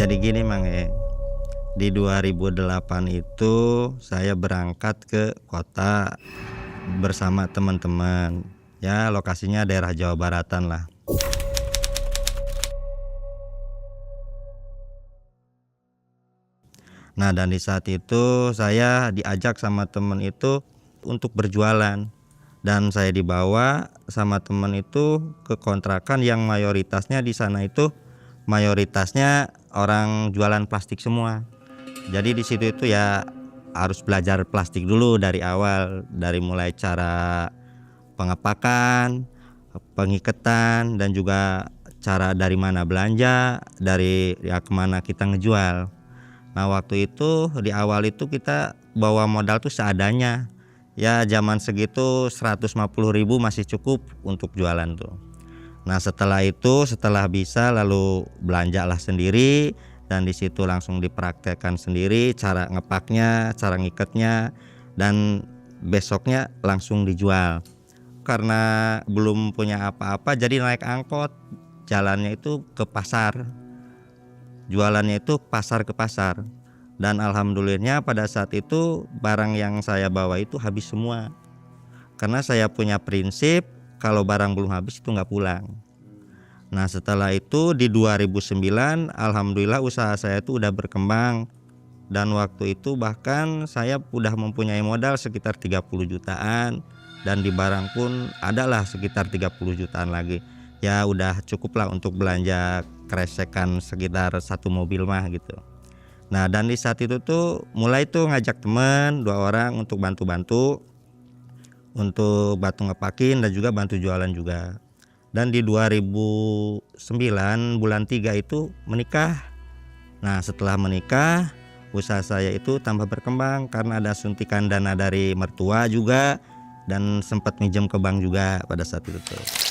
Jadi gini Mang di 2008 itu saya berangkat ke kota bersama teman-teman. Ya lokasinya daerah Jawa Baratan lah. Nah dan di saat itu saya diajak sama teman itu untuk berjualan. Dan saya dibawa sama teman itu ke kontrakan yang mayoritasnya di sana itu mayoritasnya orang jualan plastik semua. Jadi di situ itu ya harus belajar plastik dulu dari awal, dari mulai cara pengepakan, pengiketan, dan juga cara dari mana belanja, dari ya kemana kita ngejual. Nah waktu itu di awal itu kita bawa modal tuh seadanya. Ya zaman segitu 150.000 masih cukup untuk jualan tuh. Nah setelah itu setelah bisa lalu belanjalah sendiri dan di situ langsung dipraktekkan sendiri cara ngepaknya, cara ngikatnya, dan besoknya langsung dijual. Karena belum punya apa-apa jadi naik angkot, jalannya itu ke pasar. Jualannya itu pasar ke pasar. Dan alhamdulillahnya pada saat itu barang yang saya bawa itu habis semua. Karena saya punya prinsip kalau barang belum habis itu nggak pulang. Nah setelah itu di 2009 alhamdulillah usaha saya itu udah berkembang. Dan waktu itu bahkan saya udah mempunyai modal sekitar 30 jutaan. Dan di barang pun adalah sekitar 30 jutaan lagi. Ya udah cukup lah untuk belanja kresekan sekitar satu mobil mah gitu. Nah dan di saat itu tuh mulai tuh ngajak teman 2 orang untuk bantu-bantu untuk bantu ngepakin dan juga bantu jualan juga. Dan di 2009 bulan 3 itu menikah. Nah setelah menikah usaha saya itu tambah berkembang karena ada suntikan dana dari mertua juga dan sempat minjem ke bank juga pada saat itu tuh.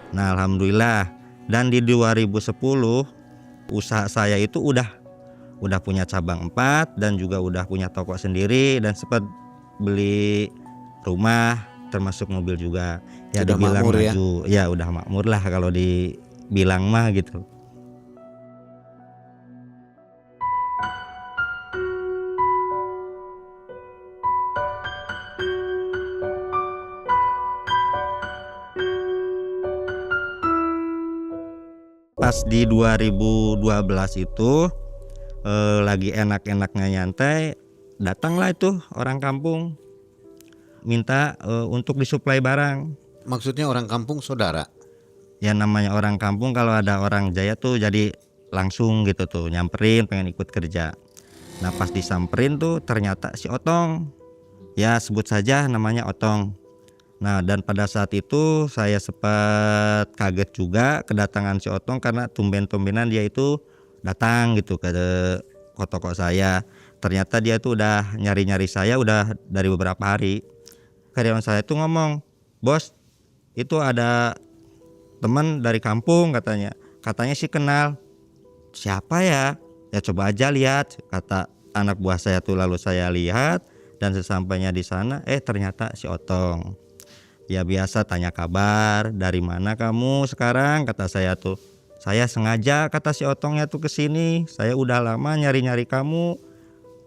Nah alhamdulillah dan di 2010 usaha saya itu udah punya cabang 4 dan juga udah punya toko sendiri dan sempat beli rumah termasuk mobil juga. Ya Sudah dibilang makmur ya? maju, ya udah makmur lah kalau dibilang mah gitu. Pas di 2012 itu lagi enak-enaknya nyantai, datanglah itu orang kampung minta untuk disuplai barang. Maksudnya orang kampung saudara? Ya namanya orang kampung kalau ada orang Jaya tuh jadi langsung gitu tuh nyamperin pengen ikut kerja. Nah pas disamperin tuh ternyata si Otong. Ya sebut saja namanya Otong. Nah dan pada saat itu saya sempat kaget juga kedatangan si Otong karena tumben-tumbenan dia itu datang gitu ke toko saya. Ternyata dia tuh udah nyari-nyari saya udah dari beberapa hari. Karyawan saya tuh ngomong, "Bos, itu ada teman dari kampung katanya. Katanya sih kenal." "Siapa ya?" "Ya coba aja lihat," kata anak buah saya tuh. Lalu saya lihat dan sesampainya di sana ternyata si Otong. Ya biasa tanya kabar, "Dari mana kamu sekarang?" kata saya tuh. "Saya sengaja," kata si Otongnya tuh, "kesini. Saya udah lama nyari-nyari kamu.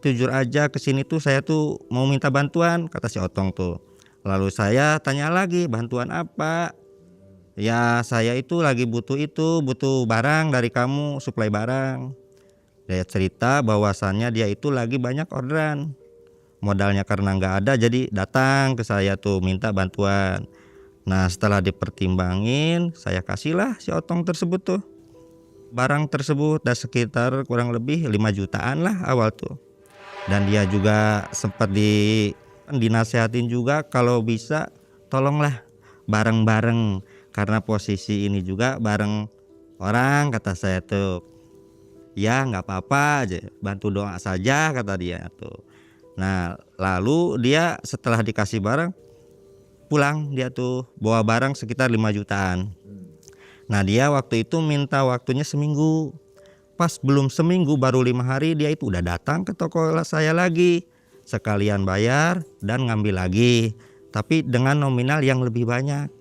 Jujur aja kesini tuh saya tuh mau minta bantuan," kata si Otong tuh. Lalu saya tanya lagi, "Bantuan apa?" "Ya saya itu lagi butuh barang dari kamu, suplai barang." Dia cerita bahwasannya dia itu lagi banyak orderan. Modalnya karena nggak ada jadi datang ke saya tuh minta bantuan. Nah setelah dipertimbangin saya kasihlah si Otong tersebut tuh barang tersebut dan sekitar kurang lebih 5 jutaan lah awal tuh. Dan dia juga sempat dinasehatin juga kalau bisa tolonglah bareng-bareng karena posisi ini juga bareng orang kata saya tuh. "Ya nggak apa-apa aja bantu doa saja," kata dia tuh. Nah lalu dia setelah dikasih barang pulang dia tuh bawa barang sekitar 5 jutaan. Nah dia waktu itu minta waktunya seminggu. Pas belum seminggu baru 5 hari dia itu udah datang ke toko saya lagi. sekalian bayar dan ngambil lagi, tapi dengan nominal yang lebih banyak.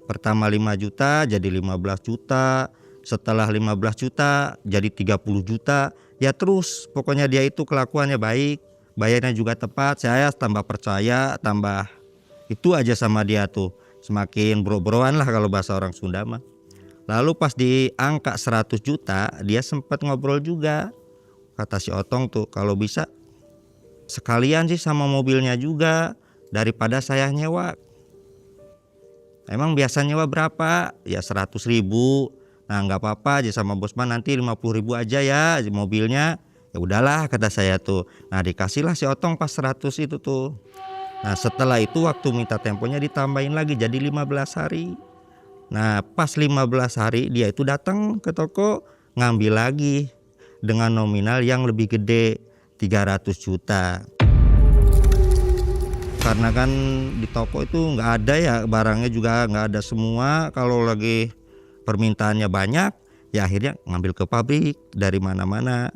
Pertama 5 juta jadi 15 juta, setelah 15 juta jadi 30 juta. Ya terus pokoknya dia itu kelakuannya baik, bayarnya juga tepat. Saya tambah percaya, tambah itu aja sama dia tuh. Semakin bro-broan lah kalau bahasa orang Sunda mah. Lalu pas di angka 100 juta dia sempat ngobrol juga. Kata si Otong tuh, kalau bisa sekalian sih sama mobilnya juga daripada saya nyewa. Emang biasa nyewa berapa? Ya 100.000. Nah nggak apa-apa aja sama bosman, nanti 50.000 aja ya mobilnya. Ya udahlah kata saya tuh. Nah dikasihlah si Otong pas 100 itu tuh. Nah setelah itu waktu minta temponya ditambahin lagi jadi 15 hari. Nah pas 15 hari dia itu datang ke toko ngambil lagi dengan nominal yang lebih gede 300 juta. Karena kan di toko itu nggak ada ya, barangnya juga nggak ada semua. Kalau lagi permintaannya banyak ya akhirnya ngambil ke pabrik dari mana-mana.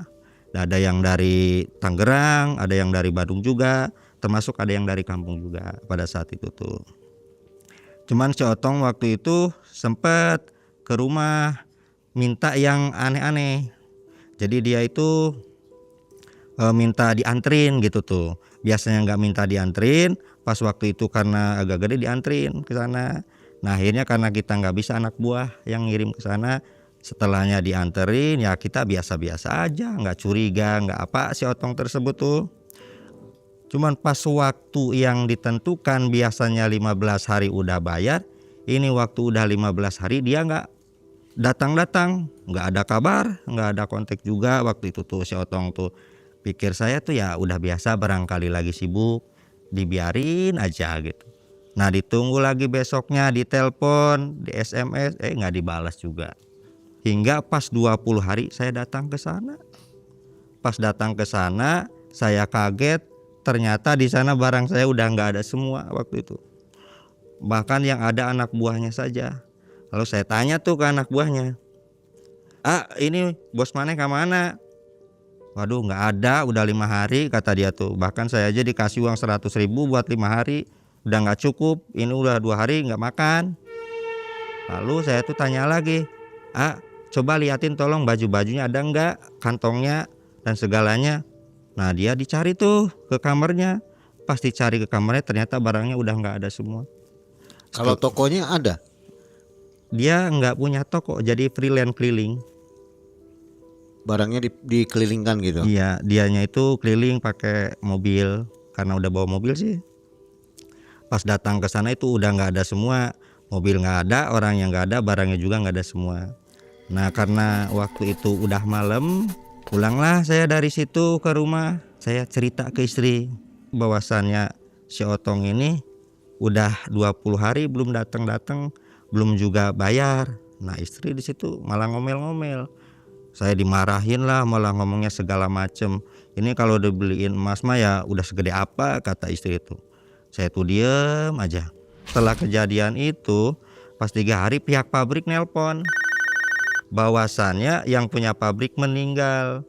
Ada yang dari Tangerang, ada yang dari Bandung juga, termasuk ada yang dari kampung juga pada saat itu tuh. Cuman si Otong waktu itu sempet ke rumah minta yang aneh-aneh. Jadi dia itu minta dianterin gitu tuh. Biasanya nggak minta dianterin, pas waktu itu karena agak gede dianterin ke sana. Nah akhirnya karena kita nggak bisa anak buah yang ngirim ke sana, setelahnya dianterin ya kita biasa-biasa aja, nggak curiga, nggak apa si Otong tersebut tuh. Cuman pas waktu yang ditentukan biasanya 15 hari udah bayar, ini waktu udah 15 hari dia nggak datang-datang, nggak ada kabar, nggak ada kontak juga waktu itu tuh si Otong tuh. Pikir saya tuh ya udah biasa barangkali lagi sibuk, dibiarin aja gitu. Nah ditunggu lagi besoknya, ditelepon, di SMS, nggak dibalas juga. Hingga pas 20 hari saya datang ke sana. Pas datang ke sana saya kaget. Ternyata di sana barang saya udah nggak ada semua waktu itu. Bahkan yang ada anak buahnya saja. Lalu saya tanya tuh ke anak buahnya, ini bos maneh ke mana? Waduh nggak ada, udah 5 hari kata dia tuh. Bahkan saya aja dikasih uang 100.000 buat 5 hari, udah nggak cukup. Ini udah 2 hari nggak makan. Lalu saya tuh tanya lagi, coba liatin tolong baju-bajunya ada nggak, kantongnya dan segalanya. Nah dia dicari tuh ke kamarnya. Pas dicari ke kamarnya ternyata barangnya udah nggak ada semua. Kalau tokonya ada? Dia nggak punya toko, jadi freelance keliling. Barangnya dikelilingkan gitu? Iya, dianya itu keliling pakai mobil, karena udah bawa mobil sih. Pas datang ke sana itu udah nggak ada semua, mobil nggak ada, orang yang nggak ada, barangnya juga nggak ada semua. Nah karena waktu itu udah malam, pulanglah saya dari situ ke rumah. Saya cerita ke istri bahwasannya si Otong ini udah 20 hari belum datang-datang, belum juga bayar. Nah istri di situ malah ngomel-ngomel. Saya dimarahin lah, malah ngomongnya segala macem. Ini kalau dibeliin emas mah ya udah segede apa, kata istri itu. Saya tuh diem aja. Setelah kejadian itu pas 3 hari pihak pabrik nelpon bahwasannya yang punya pabrik meninggal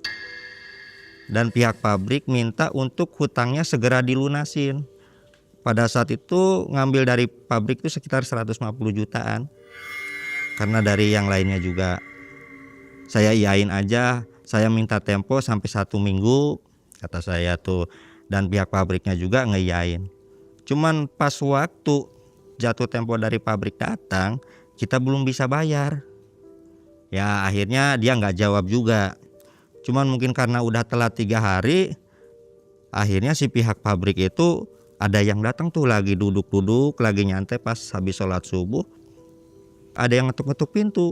dan pihak pabrik minta untuk hutangnya segera dilunasin. Pada saat itu ngambil dari pabrik itu sekitar 150 jutaan. Karena dari yang lainnya juga saya iyain aja, saya minta tempo sampai 1 minggu kata saya tuh, dan pihak pabriknya juga ngeiyain. Cuman pas waktu jatuh tempo dari pabrik datang, kita belum bisa bayar. Ya akhirnya dia nggak jawab juga. Cuman mungkin karena udah telat 3 hari, akhirnya si pihak pabrik itu ada yang datang tuh lagi duduk-duduk, lagi nyantai pas habis sholat subuh. Ada yang ngetuk-ngetuk pintu.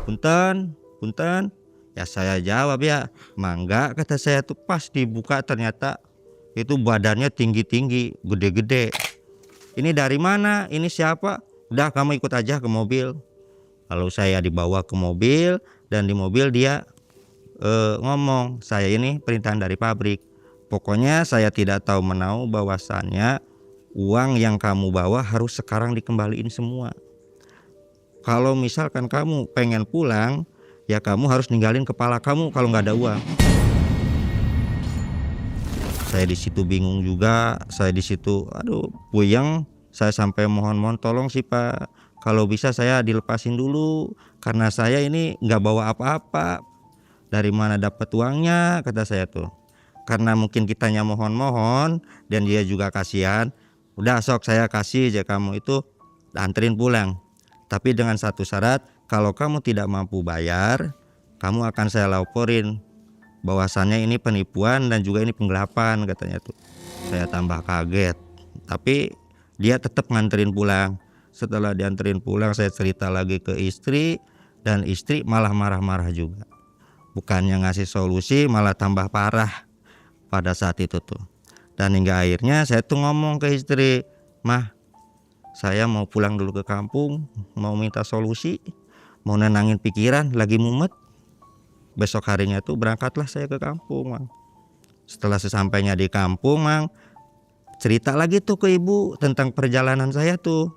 Punten, punten. Ya saya jawab ya, mangga kata saya tuh. Pas dibuka ternyata itu badannya tinggi-tinggi, gede-gede. Ini dari mana? Ini siapa? Udah kamu ikut aja ke mobil. Lalu saya dibawa ke mobil dan di mobil dia ngomong, saya ini perintahan dari pabrik. Pokoknya saya tidak tahu menau bahwasannya uang yang kamu bawa harus sekarang dikembaliin semua. Kalau misalkan kamu pengen pulang, ya kamu harus ninggalin kepala kamu kalau nggak ada uang. Saya di situ bingung juga, saya di situ aduh puyeng, saya sampai mohon-mohon tolong sih Pak, kalau bisa saya dilepasin dulu karena saya ini nggak bawa apa-apa. Dari mana dapat uangnya kata saya tuh. Karena mungkin kitanya mohon-mohon dan dia juga kasihan, udah sok saya kasih aja kamu itu anterin pulang. Tapi dengan satu syarat, kalau kamu tidak mampu bayar, kamu akan saya laporin bahwasannya ini penipuan dan juga ini penggelapan katanya tuh. Saya tambah kaget, tapi dia tetap nganterin pulang. Setelah dianterin pulang saya cerita lagi ke istri dan istri malah marah-marah juga. Bukannya ngasih solusi malah tambah parah pada saat itu tuh. Dan hingga akhirnya saya tuh ngomong ke istri, "Mah, saya mau pulang dulu ke kampung, mau minta solusi, mau nenangin pikiran, lagi mumet." Besok harinya tuh berangkatlah saya ke kampung, Mang. Setelah sesampainya di kampung, Mang, cerita lagi tuh ke ibu tentang perjalanan saya tuh.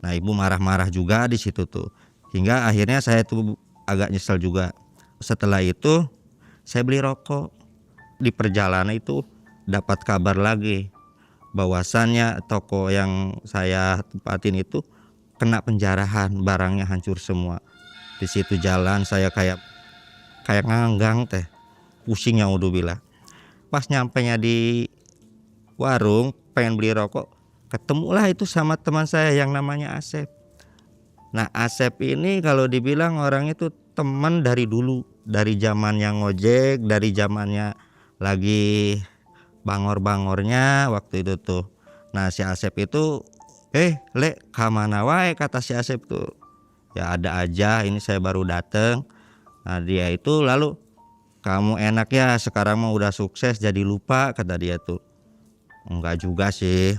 Nah, ibu marah-marah juga di situ tuh. Hingga akhirnya saya tuh agak nyesel juga. Setelah itu saya beli rokok. Di perjalanan itu dapat kabar lagi bahwasannya toko yang saya tempatin itu kena penjarahan, barangnya hancur semua. Di situ jalan saya kayak nganggang teh, pusing yang udah bilang. Pas nyampenya di warung pengen beli rokok, ketemulah itu sama teman saya yang namanya Asep. Nah, Asep ini kalau dibilang orang itu teman dari dulu, dari zamannya ngojek, dari zamannya lagi bangor-bangornya waktu itu tuh. Nah, si Asep itu Le, kamana wae kata si Asep tuh. Ya ada aja, ini saya baru dateng. Nah, dia itu lalu, "Kamu enak ya sekarang mah udah sukses jadi lupa," kata dia tuh. Enggak juga sih.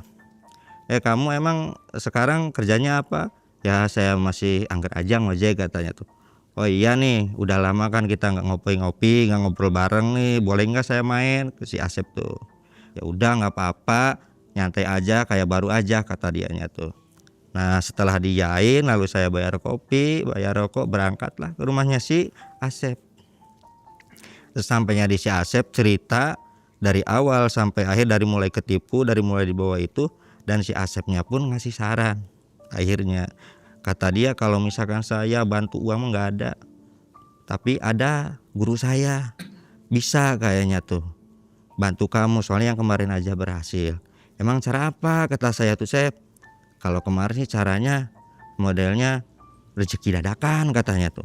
Kamu emang sekarang kerjanya apa?" "Ya saya masih angker aja ngojek," katanya tuh. "Oh iya nih, udah lama kan kita nggak ngopi-ngopi, nggak ngobrol bareng nih, boleh nggak saya main?" Ke si Asep tuh. "Ya udah nggak apa-apa, nyantai aja kayak baru aja," kata dianya tuh. Nah, setelah diyain lalu saya bayar kopi, bayar rokok, berangkatlah ke rumahnya si Asep. Sesampainya di si Asep cerita dari awal sampai akhir, dari mulai ketipu, dari mulai dibawa itu, dan si Asepnya pun ngasih saran. Akhirnya kata dia kalau misalkan saya bantu uang nggak ada, tapi ada guru saya bisa kayaknya tuh bantu kamu, soalnya yang kemarin aja berhasil. "Emang cara apa?" kata saya tuh, "Sep." "Kalau kemarin sih caranya modelnya rezeki dadakan," katanya tuh.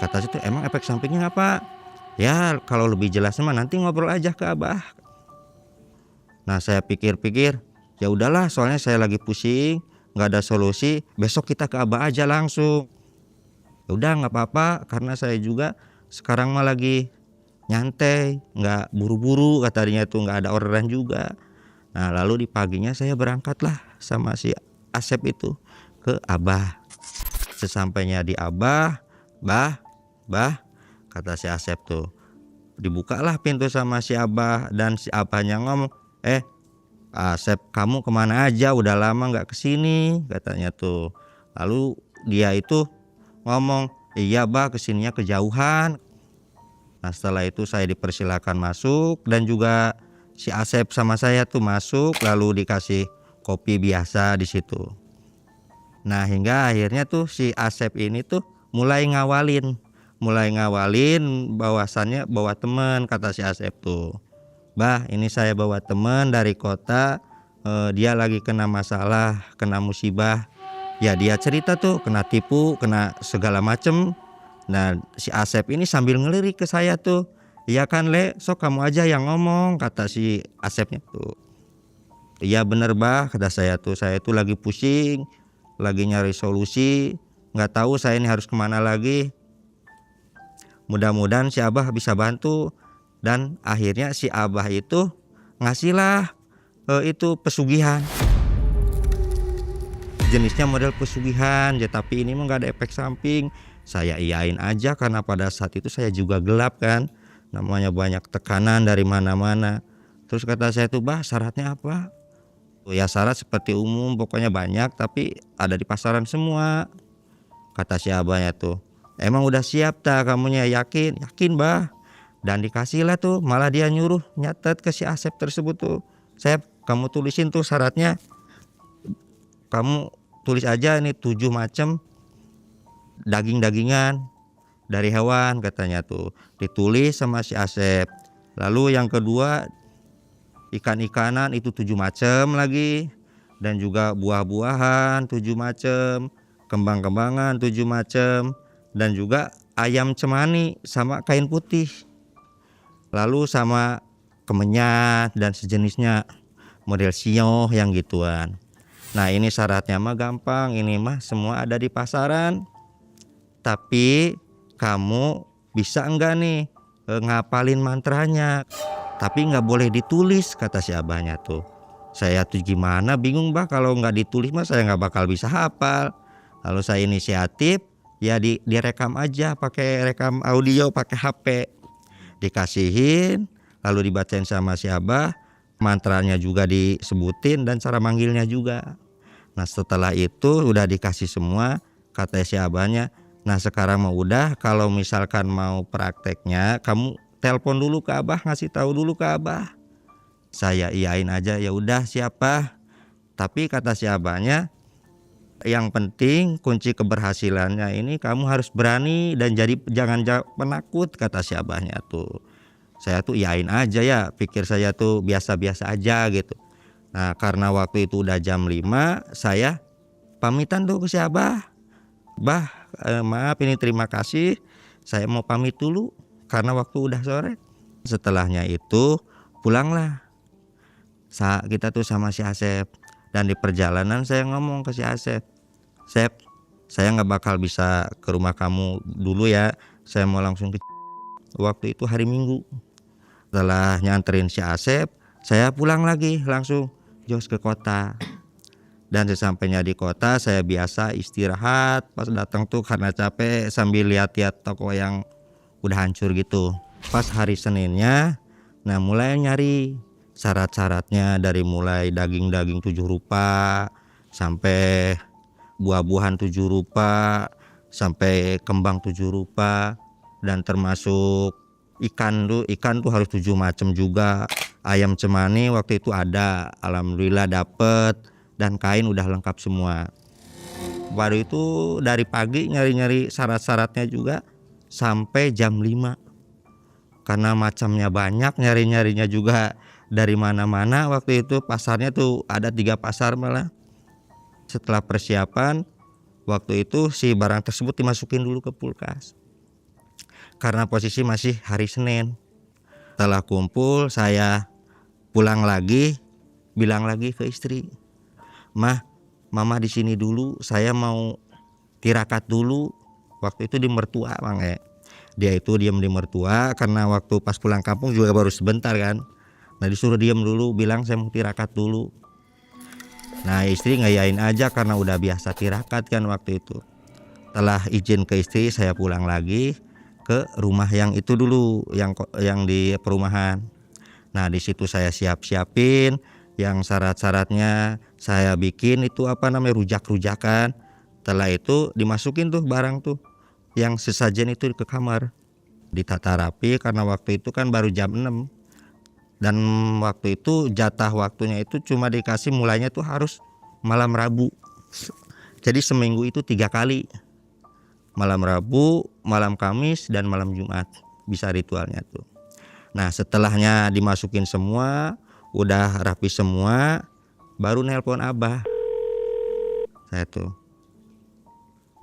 Kata situ, "Emang efek sampingnya apa?" "Ya kalau lebih jelasnya mah nanti ngobrol aja ke Abah." Nah, saya pikir-pikir, ya udahlah soalnya saya lagi pusing, nggak ada solusi, besok kita ke Abah aja langsung. Ya udah nggak apa-apa karena saya juga sekarang mah lagi nyantai, nggak buru-buru katanya tuh, nggak ada orderan juga. Nah, lalu di paginya saya berangkatlah sama si Asep itu ke Abah. Sesampainya di Abah, bah, kata si Asep tuh. Dibukalah pintu sama si Abah dan si Abahnya ngomong, Asep kamu kemana aja, udah lama nggak kesini," katanya tuh. Lalu dia itu ngomong, "Iya bah, kesininya kejauhan." Nah, setelah itu saya dipersilakan masuk dan juga si Asep sama saya tuh masuk, lalu dikasih kopi biasa di situ. Nah, hingga akhirnya tuh si Asep ini tuh mulai ngawalin bahwasannya bawa teman, kata si Asep tuh. "Bah, ini saya bawa teman dari kota, dia lagi kena masalah, kena musibah." Ya dia cerita tuh kena tipu, kena segala macem. Nah, si Asep ini sambil ngelirik ke saya tuh. "Iya kan Le, sok kamu aja yang ngomong," kata si Asepnya tuh. "Iya bener bah," kata saya tuh lagi pusing, lagi nyari solusi, nggak tahu saya ini harus kemana lagi. Mudah-mudahan si Abah bisa bantu." Dan akhirnya si Abah itu ngasihlah itu pesugihan. Jenisnya model pesugihan ya, tapi ini mah nggak ada efek samping. Saya iyain aja karena pada saat itu saya juga gelap kan, namanya banyak tekanan dari mana-mana. Terus kata saya tuh, "Bah, syaratnya apa?" "Ya syarat seperti umum, pokoknya banyak tapi ada di pasaran semua," kata si abahnya tuh. "Emang udah siap tak kamunya?" "Yakin." "Yakin bah." Dan dikasihlah tuh, malah dia nyuruh nyatet ke si Asep tersebut tuh, Sep, kamu tulisin tuh syaratnya, kamu tulis aja ini 7 macam daging-dagingan dari hewan katanya tuh, ditulis sama si Asep. Lalu yang kedua ikan-ikanan itu 7 macam lagi, dan juga buah-buahan 7 macam, kembang-kembangan 7 macam, dan juga ayam cemani sama kain putih. Lalu sama kemenyan dan sejenisnya, model sioh yang gituan. Nah ini syaratnya mah gampang, ini mah semua ada di pasaran. Tapi kamu bisa enggak nih ngapalin mantranya? Tapi nggak boleh ditulis, kata si abahnya tuh. Saya tuh gimana, bingung bah, kalau nggak ditulis mah saya nggak bakal bisa hafal. Lalu saya inisiatif, ya direkam aja pakai rekam audio pakai HP. Dikasihin, lalu dibacain sama si abah, mantranya juga disebutin dan cara manggilnya juga. Nah setelah itu udah dikasih semua, kata si abahnya, nah sekarang mau udah, kalau misalkan mau prakteknya kamu telepon dulu ke abah, ngasih tahu dulu ke abah. Saya iyain aja, ya udah siapa. Tapi kata si abahnya, yang penting kunci keberhasilannya ini kamu harus berani dan jangan penakut, kata si abahnya tuh. Saya tuh iyain aja ya, pikir saya tuh biasa-biasa aja gitu. Nah karena waktu itu udah jam 5, saya pamitan tuh ke si abah. Bah, maaf ini terima kasih, saya mau pamit dulu karena waktu udah sore. Setelahnya itu pulanglah kita tuh sama si Asep. Dan di perjalanan saya ngomong ke si Asep, Sep, saya nggak bakal bisa ke rumah kamu dulu ya, saya mau langsung ke waktu itu hari Minggu. Setelah nyanterin si Asep, saya pulang lagi langsung jos ke kota. Dan sesampainya di kota saya biasa istirahat pas datang tuh karena capek sambil lihat-lihat toko yang udah hancur gitu. Pas hari Seninnya, nah mulai nyari syarat-syaratnya, dari mulai daging-daging 7 rupa sampai buah-buahan 7 rupa sampai kembang 7 rupa, dan termasuk ikan tuh harus 7 macam juga. Ayam cemani waktu itu ada, alhamdulillah dapet, dan kain udah lengkap semua. Baru itu dari pagi nyari-nyari syarat-syaratnya juga sampai jam 5. Karena macamnya banyak, nyari-nyarinya juga dari mana-mana. Waktu itu pasarnya tuh ada 3 pasar malah. Setelah persiapan, waktu itu si barang tersebut dimasukin dulu ke kulkas. Karena posisi masih hari Senin. Setelah kumpul, saya pulang lagi, bilang lagi ke istri, Mah, mama di sini dulu, saya mau tirakat dulu. Waktu itu di mertua Bang Dia itu diam di mertua karena waktu pas pulang kampung juga baru sebentar kan. Nah disuruh diam dulu, bilang saya mau tirakat dulu. Nah istri ngayain aja karena udah biasa tirakat kan waktu itu. Setelah izin ke istri, saya pulang lagi ke rumah yang itu dulu, yang di perumahan. Nah di situ saya siapin yang syarat-syaratnya, saya bikin itu rujak-rujakan. Setelah itu dimasukin tuh barang tuh yang sesajen itu ke kamar, ditata rapi karena waktu itu kan baru jam 6. Dan waktu itu jatah waktunya itu cuma dikasih mulainya tuh harus malam Rabu. Jadi seminggu itu 3 kali, malam Rabu, malam Kamis, dan malam Jumat bisa ritualnya tuh. Nah setelahnya dimasukin semua, udah rapi semua, baru nelpon abah. Saya tuh,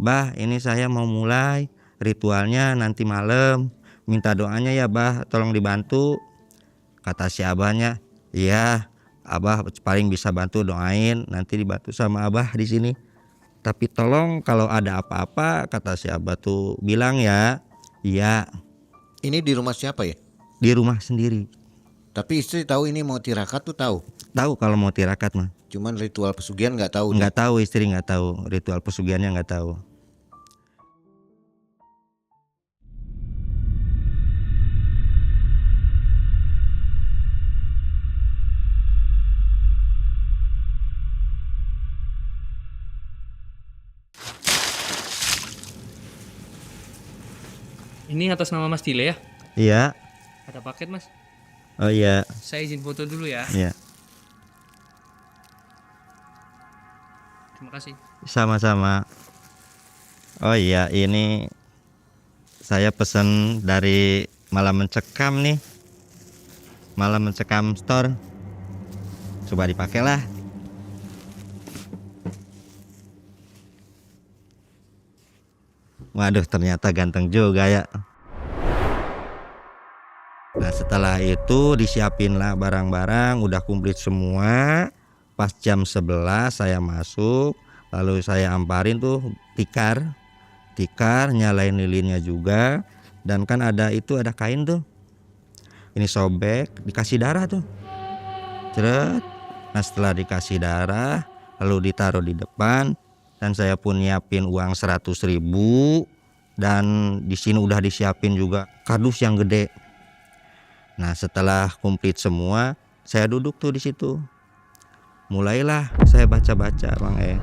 Bah ini saya mau mulai ritualnya nanti malam, minta doanya ya bah, tolong dibantu. Kata si abahnya, iya abah paling bisa bantu doain, nanti dibantu sama abah di sini. Tapi tolong kalau ada apa-apa, kata si abah tuh bilang ya. Iya. Ini di rumah siapa ya? Di rumah sendiri. Tapi istri tahu ini mau tirakat tuh tahu? Tahu kalau mau tirakat mah. Cuman ritual pesugihan nggak tahu. Nggak tahu, istri nggak tahu, ritual pesugihannya nggak tahu. Ini atas nama Mas Tile ya? Iya. Ada paket mas. Oh iya, Saya izin foto dulu ya. iya. Terima kasih. Sama-sama. Oh iya, ini saya pesen dari Malam Mencekam nih. Malam Mencekam Store. Coba dipakai lah. Waduh, ternyata ganteng juga ya. Nah, setelah itu disiapin lah barang-barang, udah komplit semua. Pas jam 11 saya masuk, lalu saya amparin tuh tikar, nyalain lilinnya juga. Dan kan ada kain tuh. Ini sobek, dikasih darah tuh. Ceret. Nah, setelah dikasih darah, lalu ditaruh di depan, dan saya pun nyiapin uang 100.000, dan di sini udah disiapin juga kardus yang gede. Nah, setelah komplit semua, saya duduk tuh di situ. Mulailah saya baca-baca, Bang E.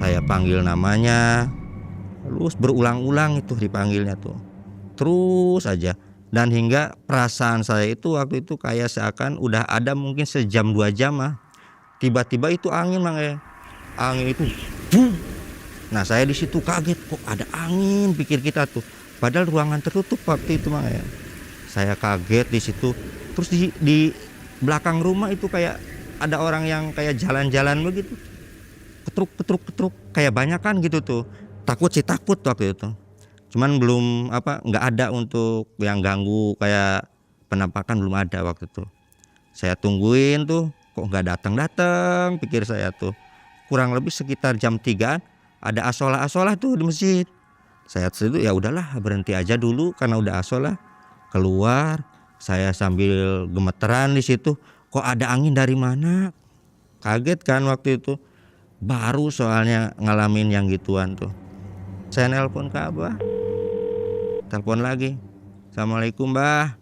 Saya panggil namanya, terus berulang-ulang itu dipanggilnya tuh. Terus aja. Dan hingga perasaan saya itu waktu itu kayak seakan udah ada mungkin sejam 2 jam lah. Tiba-tiba itu angin, Bang E. Angin itu, boom. Nah, saya di situ kaget, kok ada angin, pikir kita tuh. Padahal ruangan tertutup waktu itu, Bang E. Saya kaget di situ. Terus di belakang rumah itu kayak ada orang yang kayak jalan-jalan begitu. Ketruk, kayak banyak kan gitu tuh. Takut waktu itu. Cuman belum nggak ada untuk yang ganggu kayak penampakan, belum ada waktu itu. Saya tungguin tuh, kok nggak datang, pikir saya tuh. Kurang lebih sekitar jam 3 ada asolah tuh di masjid. Saya situ ya udahlah, berhenti aja dulu karena udah asolah. Keluar, saya sambil gemeteran di situ, kok ada angin dari mana? Kaget kan waktu itu. Baru soalnya ngalamin yang gituan tuh. Saya nelpon ke Abah. Telepon lagi. Assalamualaikum, Bah.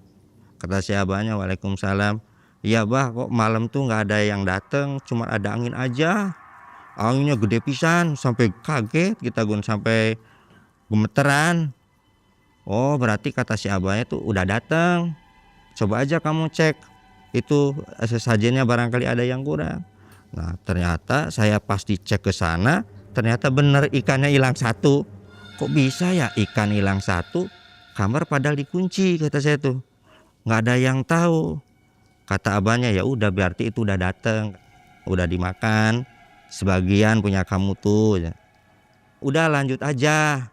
Kata si abahnya, waalaikumsalam. Iya, Bah, kok malam tuh nggak ada yang dateng, cuma ada angin aja. Anginnya gede pisan, sampai kaget kita gun, sampai gemeteran. Oh, berarti kata si abahnya tuh udah dateng. Coba aja kamu cek. Itu sesajennya barangkali ada yang kurang. Nah, ternyata saya pas dicek ke sana, ternyata bener ikannya hilang 1. Kok bisa ya ikan hilang 1, kamar padahal dikunci, kata saya tuh. Nggak ada yang tahu. Kata abahnya, ya udah berarti itu udah dateng, udah dimakan. Sebagian punya kamu tuh. Udah lanjut aja.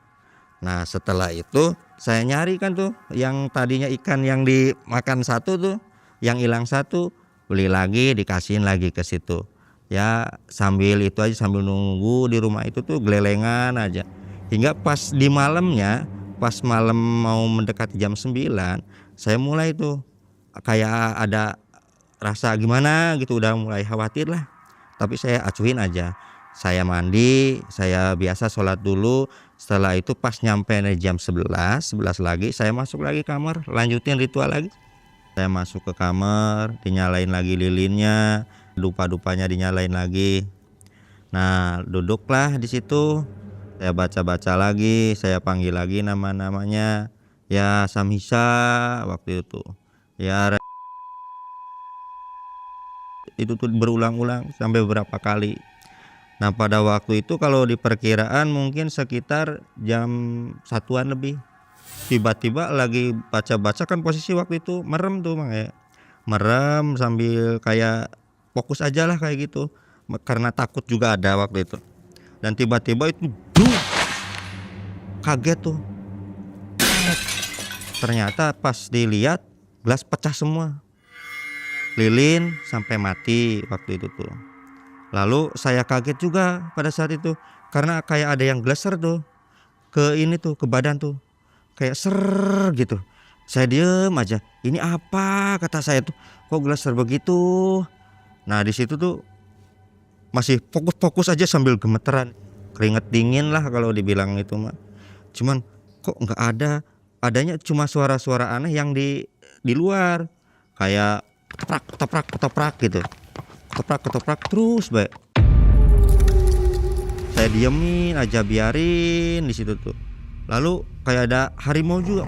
Nah, setelah itu saya nyari kan tuh yang tadinya ikan yang dimakan 1 tuh, yang hilang 1, beli lagi, dikasihin lagi ke situ. Ya sambil itu aja, sambil nunggu di rumah itu tuh gelelengan aja. Hingga pas di malamnya, pas malam mau mendekati jam 9, saya mulai tuh kayak ada rasa gimana gitu, udah mulai khawatir lah. Tapi saya acuhin aja. Saya mandi, saya biasa sholat dulu. Setelah itu pas nyampe jam 11 lagi, saya masuk lagi kamar, lanjutin ritual lagi. Saya masuk ke kamar, dinyalain lagi lilinnya, dupa-dupanya dinyalain lagi. Nah, duduklah di situ. Saya baca-baca lagi, saya panggil lagi nama-namanya. Ya Samhisa waktu itu. Ya itu tuh berulang-ulang sampai beberapa kali. Nah, pada waktu itu kalau di perkiraan mungkin sekitar jam 1-an lebih. Tiba-tiba lagi baca-baca kan, posisi waktu itu merem tuh, Bang ya. Merem sambil kayak fokus aja lah kayak gitu. Karena takut juga ada waktu itu. Dan tiba-tiba itu kaget tuh. Ternyata pas dilihat gelas pecah semua. Lilin sampai mati waktu itu tuh. Lalu saya kaget juga pada saat itu karena kayak ada yang geleser tuh ke ini tuh, ke badan tuh. Kayak ser gitu. Saya diem aja. Ini apa, kata saya tuh, kok geleser begitu. Nah, di situ tuh masih fokus aja sambil gemeteran. Keringet dingin lah kalau dibilang itu mah. Cuman kok nggak ada, adanya cuma suara-suara aneh yang di luar. Kayak ketoprak gitu. Ketoprak terus baik. Saya diemin aja, biarin di situ tuh. Lalu kayak ada harimau juga,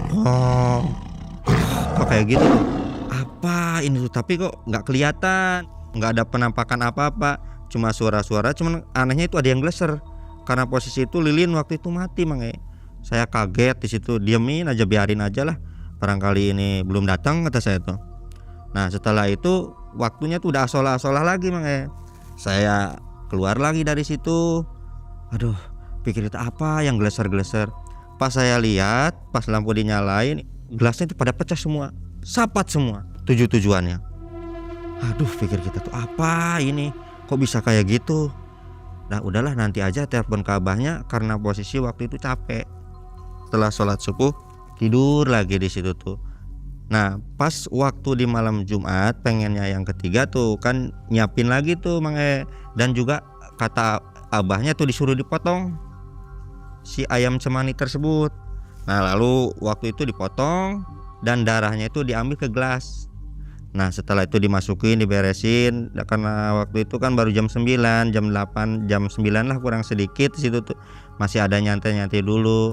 kok kayak gitu tuh. Apa ini tuh? Tapi kok nggak kelihatan, nggak ada penampakan apa-apa, cuma suara-suara. Cuman anehnya itu ada yang geleser. Karena posisi itu lilin waktu itu mati, saya kaget di situ, diemin aja, biarin aja lah. Barangkali ini belum datang, kata saya tuh. Nah setelah itu waktunya tuh udah asolah-asolah lagi, saya keluar lagi dari situ. Aduh, pikir itu apa yang geleser-geleser. Pas saya lihat, pas lampu dinyalain, gelasnya itu pada pecah semua, sapat semua tujuannya. Aduh, pikir kita tuh apa ini, kok bisa kayak gitu. Nah udahlah, nanti aja telepon ke abahnya, karena posisi waktu itu capek. Setelah sholat subuh tidur lagi di situ tuh. Nah pas waktu di malam Jumat pengennya yang ketiga tuh kan nyiapin lagi tuh dan juga kata abahnya tuh disuruh dipotong si ayam cemani tersebut. Nah lalu waktu itu dipotong dan darahnya itu diambil ke gelas. Nah setelah itu dimasukin, diberesin. Karena waktu itu kan baru jam 9, jam 8, jam 9 lah kurang sedikit di situ tuh. Masih ada nyantai-nyantai dulu.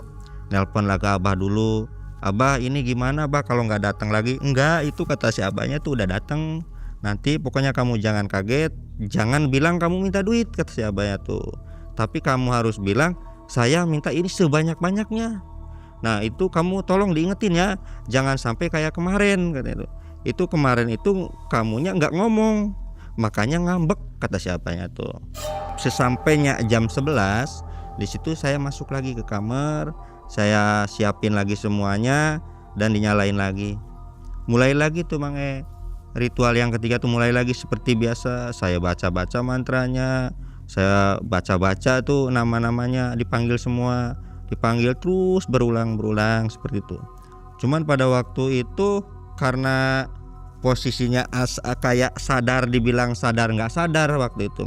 Nelpon lah ke abah dulu. Abah ini gimana bah kalau nggak datang lagi? Enggak, itu kata si abahnya tuh udah datang. Nanti pokoknya kamu jangan kaget, jangan bilang kamu minta duit, kata si abahnya tuh. Tapi kamu harus bilang saya minta ini sebanyak-banyaknya. Nah itu kamu tolong diingetin ya, jangan sampai kayak kemarin, katanya tuh. Itu kemarin itu kamunya nggak ngomong, makanya ngambek, kata siapanya tuh. Sesampainya jam 11 di situ saya masuk lagi ke kamar, saya siapin lagi semuanya dan dinyalain lagi. Mulai lagi tuh ritual yang ketiga tuh mulai lagi seperti biasa. Saya baca-baca mantranya, saya baca-baca tuh nama-namanya, dipanggil semua, dipanggil terus berulang-berulang seperti itu. Cuman pada waktu itu karena posisinya kayak sadar, dibilang sadar nggak sadar waktu itu,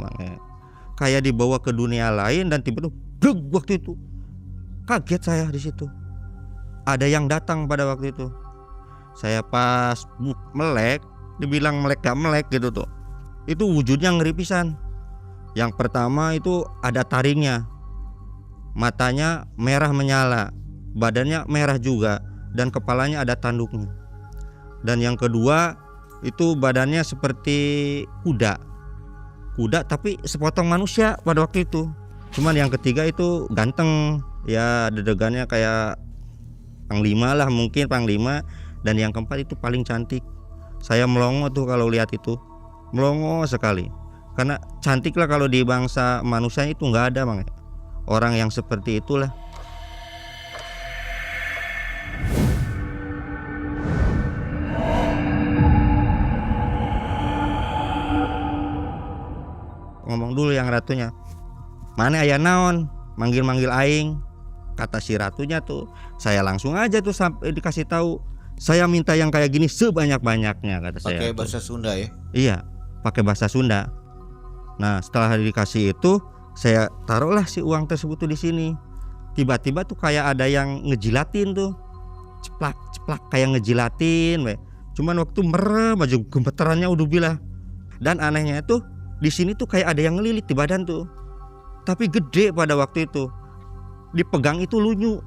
kayak dibawa ke dunia lain dan tiba-tiba waktu itu kaget saya di situ. Ada yang datang pada waktu itu. Saya pas melek, dibilang melek gak melek gitu tuh. Itu wujudnya ngeri pisan. Yang pertama itu ada taringnya, matanya merah menyala, badannya merah juga, dan kepalanya ada tanduknya. Dan yang kedua itu badannya seperti kuda tapi sepotong manusia pada waktu itu. Cuman yang ketiga itu ganteng, ya dedegannya kayak panglima lah, mungkin panglima. Dan yang keempat itu paling cantik. Saya melongo tuh kalau lihat itu, melongo sekali. Karena cantik lah, kalau di bangsa manusia itu nggak ada orang yang seperti itulah. Ngomong dulu yang ratunya, mana ayah naon, manggil-manggil aing, kata si ratunya tuh. Saya langsung aja tuh sampai dikasih tahu, saya minta yang kayak gini sebanyak-banyaknya, kata saya. Pakai bahasa Sunda ya? Iya, pakai bahasa Sunda. Nah setelah dikasih itu, saya taruhlah si uang tersebut tuh di sini. Tiba-tiba tuh kayak ada yang ngejilatin tuh, ceplak kayak ngejilatin. Cuman waktu merem aja, gemeterannya udah bilah. Dan anehnya tuh di sini tuh kayak ada yang ngelilit di badan tuh, tapi gede pada waktu itu. Dipegang itu lunyu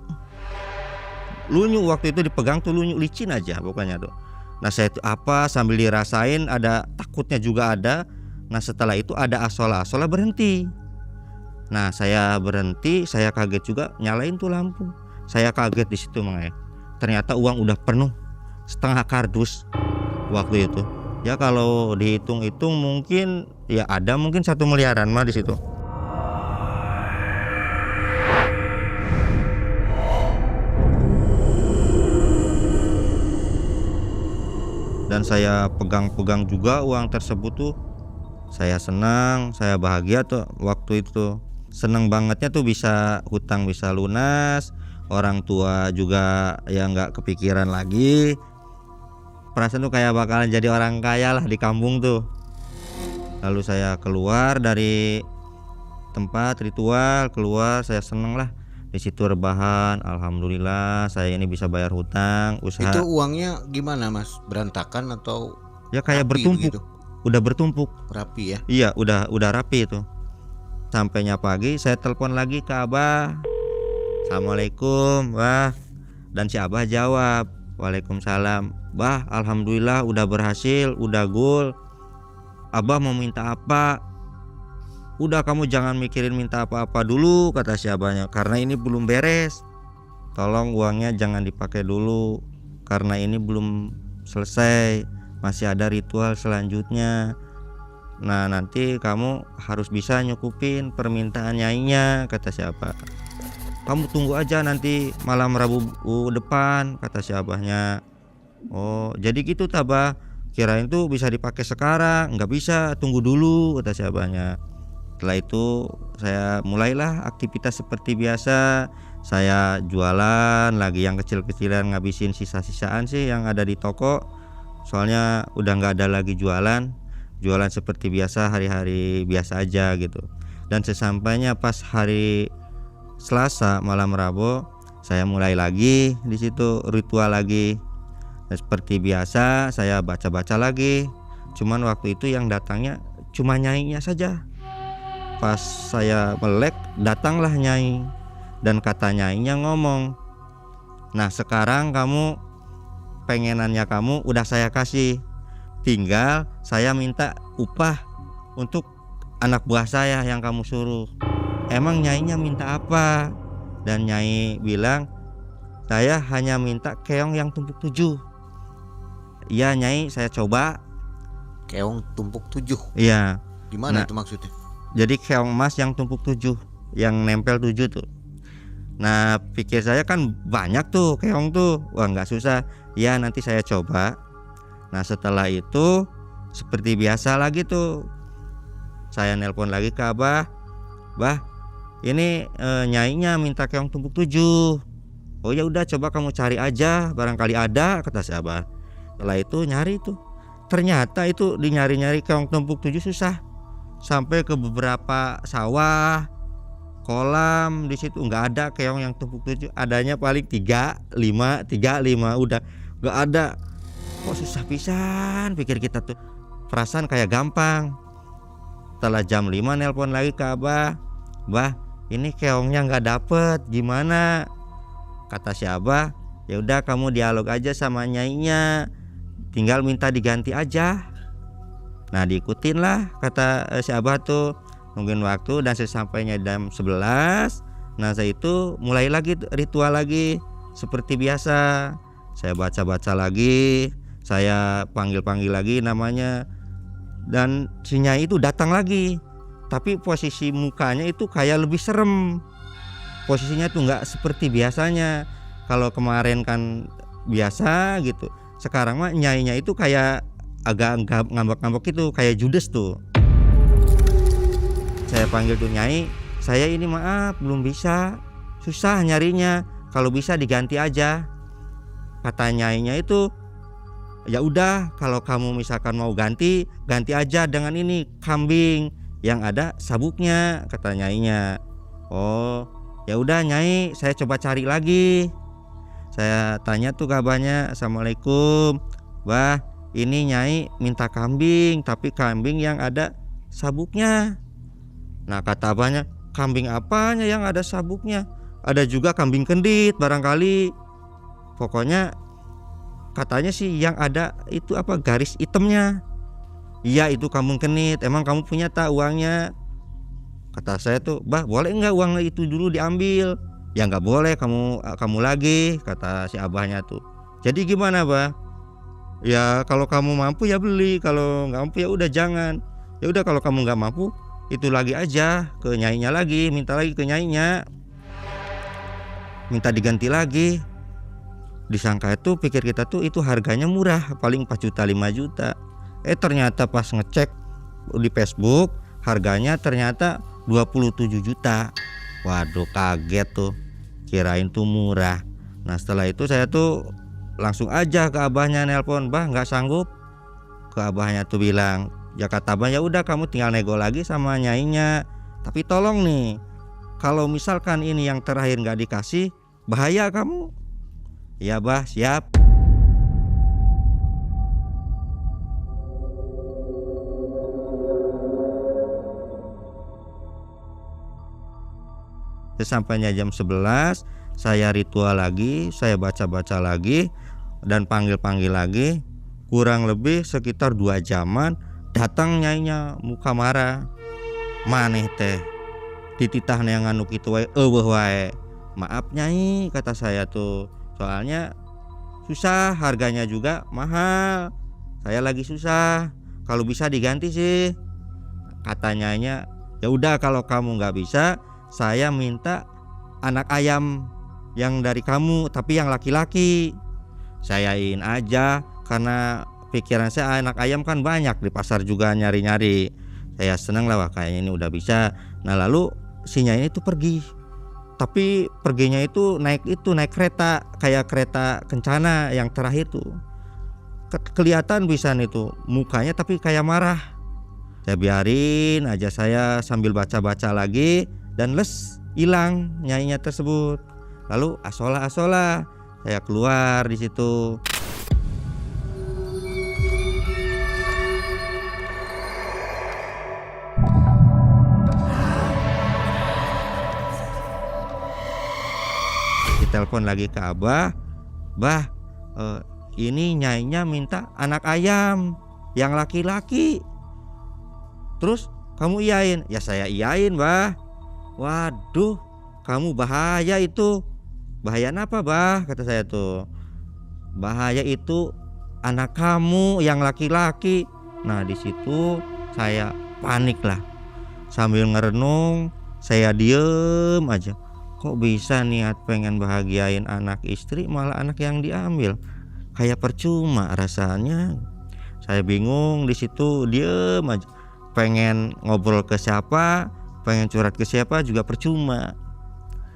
waktu itu, dipegang tuh lunyu, licin aja pokoknya tuh. Nah saya itu apa sambil dirasain, ada takutnya juga ada. Nah setelah itu ada asola berhenti. Nah saya berhenti, saya kaget juga, nyalain tuh lampu. Saya kaget di situ ternyata uang udah penuh setengah kardus waktu itu. Ya kalau dihitung-hitung mungkin ya ada mungkin 1 miliaran mah di situ. Dan saya pegang-pegang juga uang tersebut tuh. Saya senang, saya bahagia tuh waktu itu. Seneng bangetnya tuh bisa hutang bisa lunas, orang tua juga ya nggak kepikiran lagi. Perasaan tuh kayak bakalan jadi orang kaya lah di kampung tuh. Lalu saya keluar dari tempat ritual, keluar, saya seneng lah. Di situ rebahan, alhamdulillah saya ini bisa bayar hutang, usaha. Itu uangnya gimana Mas? Berantakan atau Ya kayak rapi bertumpuk begitu? udah bertumpuk. Rapi ya? Iya udah rapi itu. Sampainya pagi saya telepon lagi ke abah. Assalamualaikum bah. Dan si abah jawab, waalaikumsalam. Bah, alhamdulillah udah berhasil, udah goal. Abah mau minta apa? Udah, kamu jangan mikirin minta apa-apa dulu, kata si abahnya, karena ini belum beres. Tolong uangnya jangan dipakai dulu, karena ini belum selesai, masih ada ritual selanjutnya. Nah, nanti kamu harus bisa nyukupin permintaan nyainya, kata si abah. Kamu tunggu aja nanti malam Rabu depan, kata si abahnya. Oh, jadi gitu tabah. Kirain tuh bisa dipakai sekarang, nggak bisa, tunggu dulu, kata si abahnya. Setelah itu saya mulailah aktivitas seperti biasa. Saya jualan lagi yang kecil-kecilan, ngabisin sisa-sisaan sih yang ada di toko. Soalnya udah nggak ada lagi jualan seperti biasa, hari-hari biasa aja gitu. Dan sesampainya pas hari Selasa malam Rabu, saya mulai lagi di situ ritual lagi. Dan seperti biasa saya baca-baca lagi. Cuman waktu itu yang datangnya cuma nyainya saja. Pas saya melek, datanglah nyai, dan kata nyainya ngomong, nah sekarang kamu pengenannya kamu udah saya kasih, tinggal saya minta upah untuk anak buah saya yang kamu suruh. Emang nyainya minta apa? Dan nyai bilang, saya hanya minta keong yang tumpuk 7. Iya nyai, saya coba. Keong tumpuk 7. Iya. Gimana Nah, itu maksudnya? jadi keong emas yang tumpuk 7, yang nempel 7 tuh. Nah, pikir saya kan banyak tuh keong tuh, wah nggak susah. Ya nanti saya coba. Nah setelah itu seperti biasa lagi tuh, saya nelpon lagi ke abah. Bah, ini nyainya minta keong tumpuk 7. Oh ya udah, coba kamu cari aja, barangkali ada, kata si abah. Setelah itu nyari tuh, ternyata itu di nyari-nyari keong tumpuk 7 susah. Sampai ke beberapa sawah, kolam, di situ nggak ada keong yang tumpuk 7. Adanya paling 3, 5, udah nggak ada. Kok susah pisan, pikir kita tuh. Perasaan kayak gampang. Setelah jam 5 nelpon lagi ke abah. Bah, ini keongnya nggak dapet, gimana? Kata si abah, ya udah kamu dialog aja sama nyainya, tinggal minta diganti aja. Nah diikutin lah kata si abah tuh, nungguin waktu. Dan sesampainya jam 11, nah saya itu mulai lagi ritual lagi seperti biasa. Saya baca-baca lagi, saya panggil-panggil lagi namanya, dan si nyai itu datang lagi. Tapi posisi mukanya itu kayak lebih serem. Posisinya tuh nggak seperti biasanya. Kalau kemarin kan biasa gitu, sekarang mah nyainya itu kayak agak ngambek-ngambek itu, kayak judes tuh. Saya panggil tuh nyai, saya ini maaf belum bisa, susah nyarinya, kalau bisa diganti aja. Kata nyainya itu, ya udah kalau kamu misalkan mau ganti aja dengan ini kambing yang ada sabuknya, kata nyainya. Oh ya udah nyai, saya coba cari lagi. Saya tanya tuh kabarnya, assalamualaikum bah, ini nyai minta kambing, tapi kambing yang ada sabuknya. Nah kata abahnya, kambing apanya yang ada sabuknya? Ada juga kambing kendit barangkali. Pokoknya katanya sih yang ada itu apa, garis hitamnya. Iya itu kambing kendit. Emang kamu punya tak uangnya? Kata saya tuh, bah boleh nggak uang itu dulu diambil? Ya nggak boleh, kamu lagi, kata si abahnya tuh. Jadi gimana bah? Ya kalau kamu mampu ya beli, kalau nggak mampu ya udah jangan. Ya udah kalau kamu nggak mampu, itu lagi aja ke nyainya lagi, minta lagi ke nyainya, minta diganti lagi. Disangka itu, pikir kita tuh itu harganya murah, paling 4 juta 5 juta. Ternyata pas ngecek di Facebook harganya ternyata 27 juta. Waduh kaget tuh, kirain tuh murah. Nah setelah itu saya tuh langsung aja ke abahnya nelpon, bah nggak sanggup. Ke abahnya tuh bilang, ya kata abah, ya udah kamu tinggal nego lagi sama nyainya, tapi tolong nih, kalau misalkan ini yang terakhir nggak dikasih, bahaya kamu. Ya bah, siap. Sesampainya jam 11 saya ritual lagi, saya baca-baca lagi dan panggil-panggil lagi. Kurang lebih sekitar 2 jaman datang nyainya muka marah. Maneh teh dititah yang anu kitu wae eueuh wae. Maaf nyai kata saya tuh. Soalnya susah, harganya juga mahal. Saya lagi susah. Kalau bisa diganti sih. Katanya ya udah kalau kamu nggak bisa, saya minta anak ayam yang dari kamu tapi yang laki-laki. Sayain aja karena pikiran saya anak ayam kan banyak di pasar juga nyari-nyari. Saya seneng lah, wah kayaknya ini udah bisa. Nah lalu si nyai ini tuh pergi. Tapi perginya itu naik kereta, kayak kereta kencana yang terakhir tuh. Kelihatan bisa itu mukanya tapi kayak marah. Saya biarin aja, saya sambil baca-baca lagi dan hilang nyainya tersebut. Lalu asola saya keluar di situ. Ditelepon lagi ke Abah, "Bah, ini nyainya minta anak ayam yang laki-laki." Terus kamu iyain? Ya saya iyain, Bah. Waduh, kamu bahaya itu. Bahaya apa, Bah? Kata saya tuh. Bahaya itu anak kamu yang laki-laki. Nah di situ saya panik lah. Sambil ngerenung, saya diem aja. Kok bisa niat pengen bahagiain anak istri malah anak yang diambil? Kayak percuma rasanya. Saya bingung di situ, diem aja. Pengen ngobrol ke siapa, pengen curhat ke siapa juga percuma.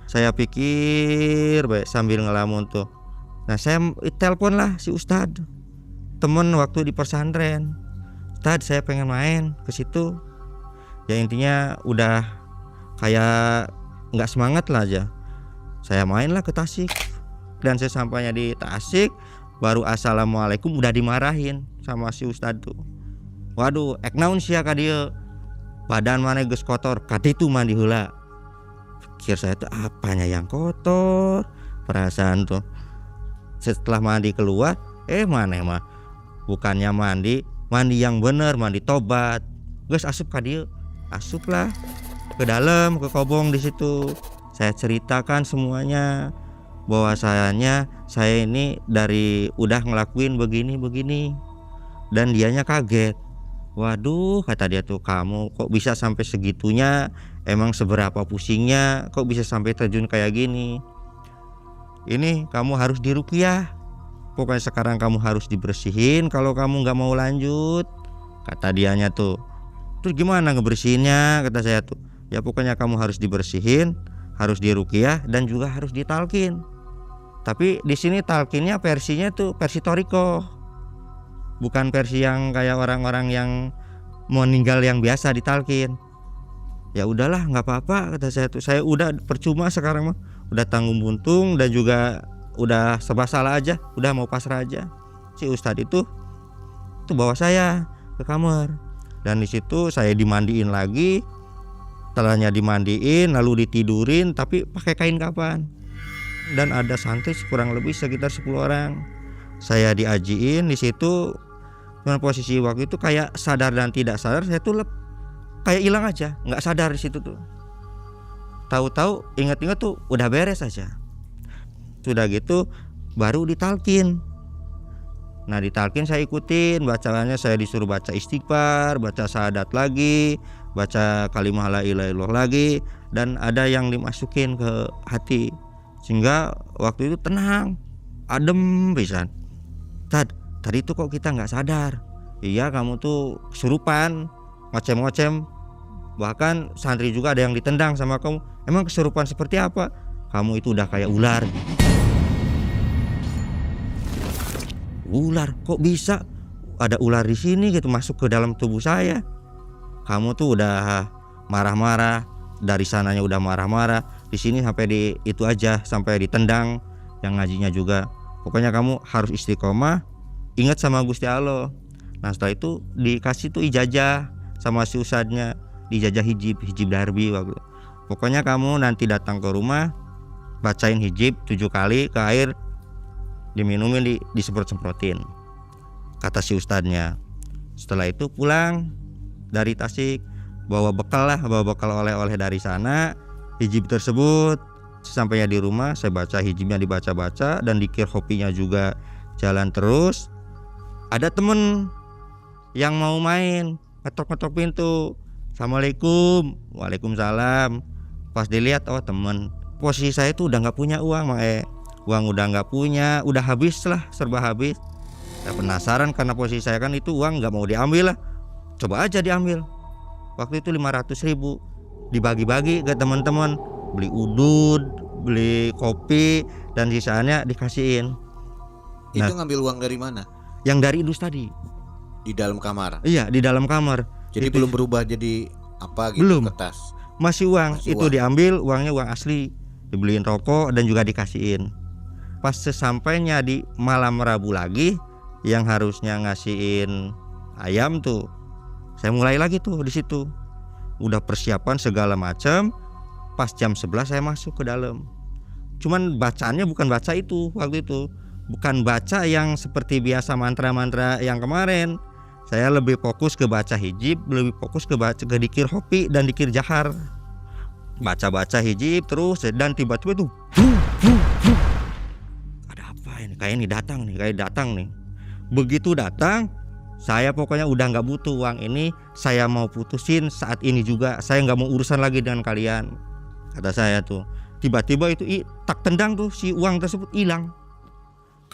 Saya pikir baik sambil ngelamun tuh. Nah saya telepon lah si Ustadz, temen waktu di pesantren. Ustadz, saya pengen main ke situ. Ya intinya udah kayak nggak semangat lah aja. Saya main lah ke Tasik. Dan sesampainya di Tasik, baru assalamualaikum udah dimarahin sama si Ustadz tuh. Waduh, ek naon sia ka dieu? Badan mana geus kotor, kaditu mandi heula. Pikir saya tuh apanya yang kotor? Perasaan tuh. Setelah mandi keluar, maneh mah bukannya mandi yang bener, mandi tobat. Geus asup ka dieu. Asup lah ke dalam, ke kobong di situ. Saya ceritakan semuanya bahwasanya saya ini dari udah ngelakuin begini dan dianya kaget. Waduh, kata dia tuh, kamu kok bisa sampai segitunya? Emang seberapa pusingnya? Kok bisa sampai terjun kayak gini? Ini kamu harus diruqyah. Pokoknya sekarang kamu harus dibersihin kalau kamu nggak mau lanjut, kata dianya tuh. Terus gimana ngebersihinnya? Kata saya tuh. Ya pokoknya kamu harus dibersihin, harus diruqyah dan juga harus ditalkin. Tapi di sini talkinnya versinya tuh versi Thoriko. Bukan versi yang kayak orang-orang yang mau meninggal yang biasa ditalkin. Ya udahlah, nggak apa-apa, kata saya tuh. Saya udah percuma sekarang mah, udah tanggung buntung dan juga udah serba salah aja, udah mau pasrah aja. Si Ustadz itu bawa saya ke kamar dan di situ saya dimandiin lagi. Setelahnya dimandiin lalu ditidurin tapi pakai kain kafan. Dan ada santri kurang lebih sekitar 10 orang. Saya diajiin di situ. Dengan posisi waktu itu kayak sadar dan tidak sadar, saya tuh kayak hilang aja, nggak sadar di situ tuh. Tahu-tahu ingat-ingat tuh udah beres aja. Sudah gitu baru ditalkin. Nah ditalkin saya ikutin bacaannya, saya disuruh baca istighfar, baca syahadat lagi, baca kalimah la ilaha illallah lagi, dan ada yang dimasukin ke hati sehingga waktu itu tenang, adem pisan. Tadi tuh kok kita nggak sadar. Iya, kamu tuh kesurupan, ngocem-ngocem. Bahkan santri juga ada yang ditendang sama kamu. Emang kesurupan seperti apa? Kamu itu udah kayak ular. Ular? Kok bisa? Ada ular di sini gitu masuk ke dalam tubuh saya. Kamu tuh udah marah-marah. Dari sananya udah marah-marah. Di sini sampai di itu aja, sampai ditendang. Yang ngajinya juga. Pokoknya kamu harus istiqomah. Ingat sama Gusti Allah. Nah setelah itu dikasih tuh ijazah sama si ustadznya, dijajah hijib darbi waktu. Pokoknya kamu nanti datang ke rumah, bacain hijib 7 kali ke air, diminumin, disemprot-semprotin, kata si ustadznya. Setelah itu pulang dari Tasik, bawa bekal oleh-oleh dari sana, hijib tersebut. Sesampainya di rumah, saya baca hijibnya, dibaca-baca, dan dikir hopinya juga jalan terus. Ada temen yang mau main, ngetok-ngetok pintu. Assalamualaikum. Waalaikumsalam. Pas dilihat, oh temen. Posisi saya tuh udah nggak punya uang, uang udah nggak punya, udah habis lah, serba habis. Saya penasaran karena posisi saya kan itu uang nggak mau diambil lah, coba aja diambil. Waktu itu 500.000 dibagi-bagi ke teman-teman, beli udud, beli kopi, dan sisanya dikasihin. Itu ngambil uang dari mana? Yang dari idus tadi. Di dalam kamar? Iya, di dalam kamar. Jadi itu belum berubah jadi apa gitu? Belum. Kertas? Masih uang. Masih Itu uang. diambil, uangnya uang asli, dibeliin rokok dan juga dikasihin. Pas sesampainya di malam Rabu lagi, yang harusnya ngasihin ayam tuh, saya mulai lagi tuh di situ. Udah persiapan segala macam. Pas jam 11 saya masuk ke dalam. Cuman bacaannya bukan baca itu waktu itu. Bukan baca yang seperti biasa mantra-mantra yang kemarin. Saya lebih fokus ke baca hijib, lebih fokus ke dikir hopi dan dikir jahar. Baca-baca hijib terus, dan tiba-tiba tuh ada apa ini? Kayak datang nih. Begitu datang, saya pokoknya udah nggak butuh uang ini. Saya mau putusin saat ini juga. Saya nggak mau urusan lagi dengan kalian, kata saya tuh. Tiba-tiba itu tak tendang tuh, si uang tersebut hilang,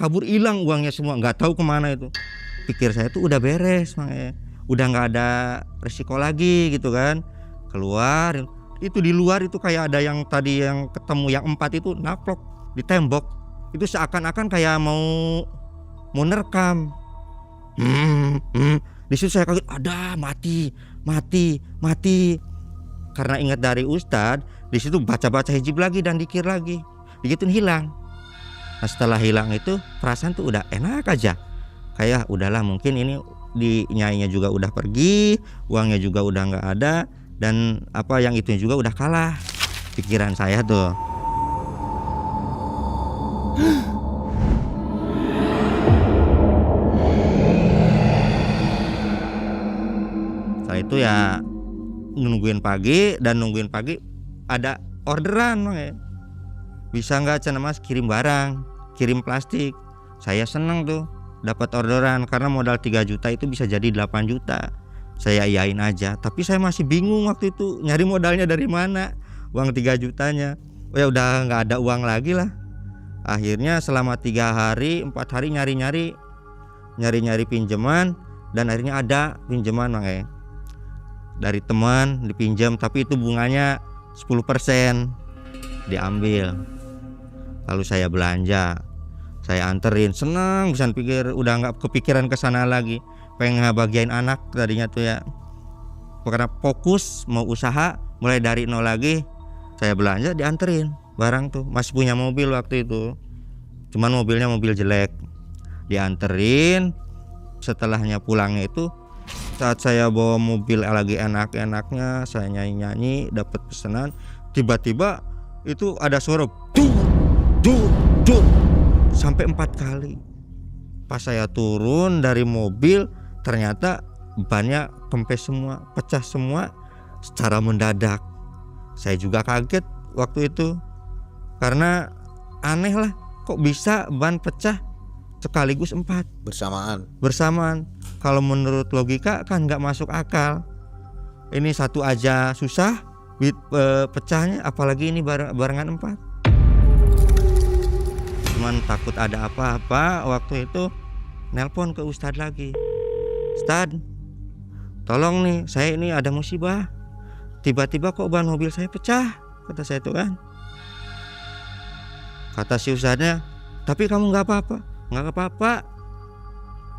kabur, hilang uangnya semua, nggak tahu kemana itu. Pikir saya tuh udah beres, udah nggak ada resiko lagi gitu kan. Keluar itu, di luar itu kayak ada yang tadi yang ketemu yang 4 itu naplok di tembok. Itu seakan-akan kayak mau nerekam. Di situ saya kaget, ada mati. Karena ingat dari ustadz, di situ baca-baca hijib lagi dan dikir lagi, begitu hilang. Nah, setelah hilang itu perasaan tuh udah enak aja, kayak udahlah, mungkin ini di nyainya juga udah pergi, uangnya juga udah nggak ada, dan apa yang itu juga udah kalah, pikiran saya tuh. Setelah itu ya nungguin pagi ada orderan, bisa nggak Cana Mas kirim barang, kirim plastik. Saya seneng tuh dapat orderan, karena modal 3 juta itu bisa jadi 8 juta. Saya iyain aja, tapi saya masih bingung waktu itu nyari modalnya dari mana, uang 3 jutanya. Oh ya udah nggak ada uang lagi lah. Akhirnya selama 3 hari 4 hari nyari pinjaman, dan akhirnya ada pinjaman, dari teman dipinjam, tapi itu bunganya 10%, diambil. Lalu saya belanja, saya anterin, senang, bisa pikir udah nggak kepikiran ke sana lagi, pengen ngebagiain anak tadinya tuh ya. Karena fokus mau usaha mulai dari nol lagi. Saya belanja, dianterin barang tuh, masih punya mobil waktu itu, cuman mobilnya mobil jelek, dianterin. Setelahnya pulangnya itu, saat saya bawa mobil lagi enak-enaknya, saya nyanyi-nyanyi, dapat pesanan, tiba-tiba itu ada suara dut sampai 4 kali. Pas saya turun dari mobil, ternyata bannya kempes semua, pecah semua secara mendadak. Saya juga kaget waktu itu, karena aneh lah, kok bisa ban pecah sekaligus 4 bersamaan. Kalau menurut logika kan nggak masuk akal. Ini satu aja susah pecahnya, apalagi ini barengan 4. Cuman takut ada apa-apa, waktu itu nelpon ke ustadz lagi. Ustadz, tolong nih, saya ini ada musibah, tiba-tiba kok ban mobil saya pecah, kata saya itu kan. Kata si ustadznya, tapi kamu nggak apa-apa,